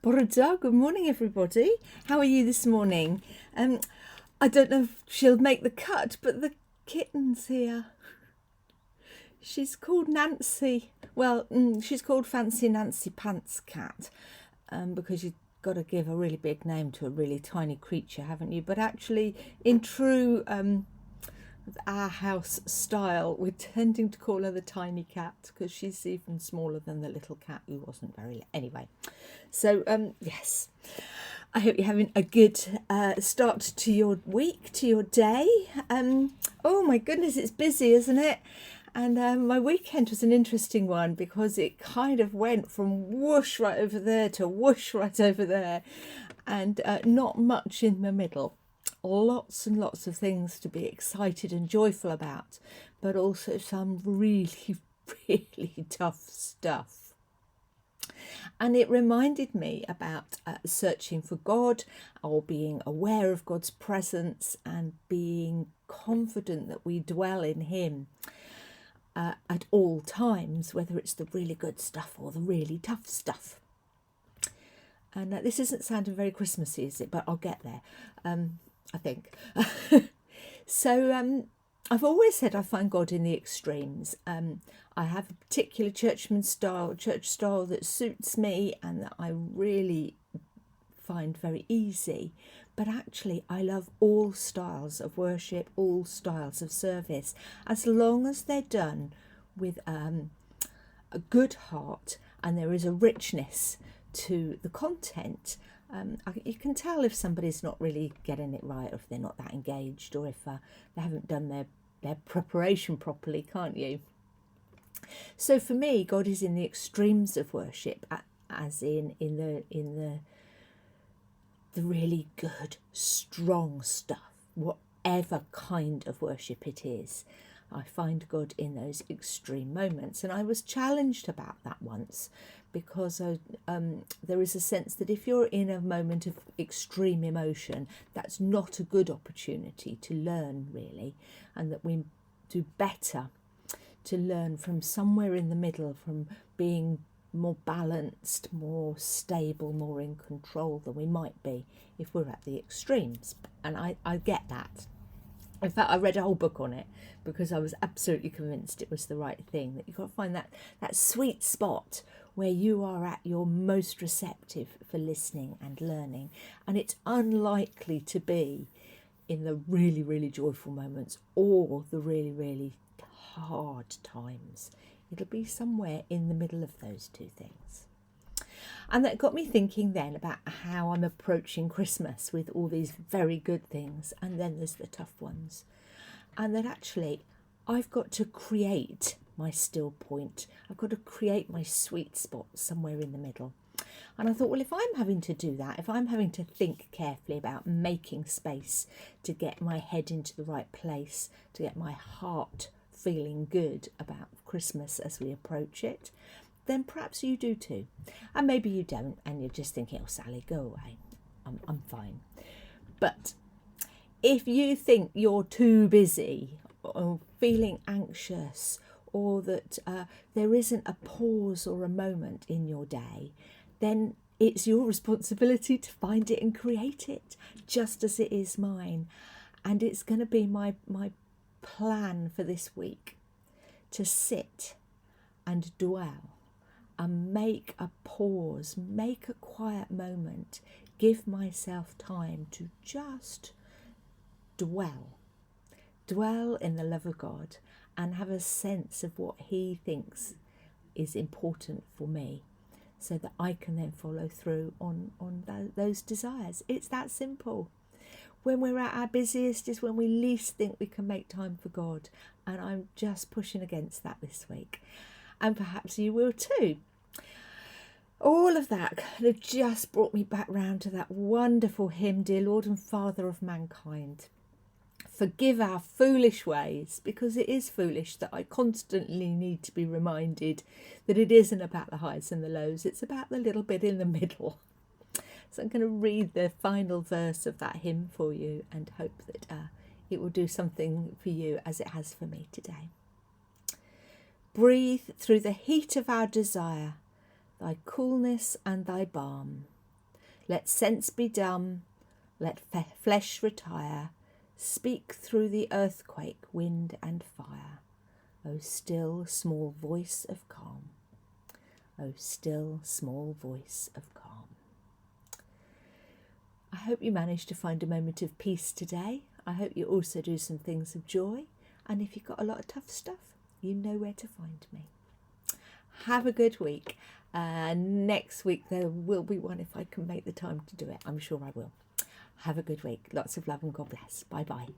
Bonjour, good morning, everybody. How are you this morning? I don't know if she'll make the cut, but the kitten's here. She's called Nancy. Well, she's called Fancy Nancy Pants Cat, because you've got to give a really big name to a really tiny creature, haven't you? But actually, in true our house style, we're tending to call her the tiny cat because she's even smaller than the little cat who wasn't very. Anyway, so yes, I hope you're having a good start to your week, to your day. Oh my goodness, it's busy, isn't it? And my weekend was an interesting one because it kind of went from whoosh right over there to whoosh right over there, and not much in the middle. Lots and lots of things to be excited and joyful about, but also some really, really tough stuff. And it reminded me about searching for God, or being aware of God's presence and being confident that we dwell in Him at all times, whether it's the really good stuff or the really tough stuff. And this isn't sounding very Christmassy, is it? But I'll get there, I think. So I've always said I find God in the extremes. I have a particular church style that suits me and that I really find very easy. But actually, I love all styles of worship, all styles of service, as long as they're done with a good heart and there is a richness to the content. You can tell if somebody's not really getting it right, or if they're not that engaged, or if they haven't done their preparation properly, can't you? So for me, God is in the extremes of worship, as in the really good, strong stuff, whatever kind of worship it is. I find God in those extreme moments. And I was challenged about that once, because there is a sense that if you're in a moment of extreme emotion, that's not a good opportunity to learn, really, and that we do better to learn from somewhere in the middle, from being more balanced, more stable, more in control than we might be if we're at the extremes. And I get that. In fact, I read a whole book on it because I was absolutely convinced it was the right thing, that you've got to find that sweet spot where you are at your most receptive for listening and learning. And it's unlikely to be in the really, really joyful moments or the really, really hard times. It'll be somewhere in the middle of those two things. And that got me thinking then about how I'm approaching Christmas with all these very good things, and then there's the tough ones. And that actually I've got to create my still point. I've got to create my sweet spot somewhere in the middle. And I thought, well, if I'm having to do that, if I'm having to think carefully about making space to get my head into the right place, to get my heart feeling good about Christmas as we approach it, then perhaps you do too. And maybe you don't, and you're just thinking, oh, Sally, go away. I'm fine. But if you think you're too busy or feeling anxious, or that there isn't a pause or a moment in your day, then it's your responsibility to find it and create it, just as it is mine. And it's going to be my plan for this week, to sit and dwell and make a pause, make a quiet moment, give myself time to just dwell in the love of God and have a sense of what He thinks is important for me, so that I can then follow through on those desires. It's that simple. When we're at our busiest is when we least think we can make time for God, and I'm just pushing against that this week, and perhaps you will too. All of that kind of just brought me back round to that wonderful hymn, Dear Lord and Father of Mankind. Forgive our foolish ways, because it is foolish that I constantly need to be reminded that it isn't about the highs and the lows, it's about the little bit in the middle. So I'm going to read the final verse of that hymn for you and hope that it will do something for you as it has for me today. Breathe through the heat of our desire thy coolness and thy balm. Let sense be dumb, let flesh retire. Speak through the earthquake, wind and fire. O still, small voice of calm. O still, small voice of calm. I hope you managed to find a moment of peace today. I hope you also do some things of joy. And if you've got a lot of tough stuff, you know where to find me. Have a good week. Next week there will be one if I can make the time to do it. I'm sure I will. Have a good week. Lots of love and God bless. Bye-bye.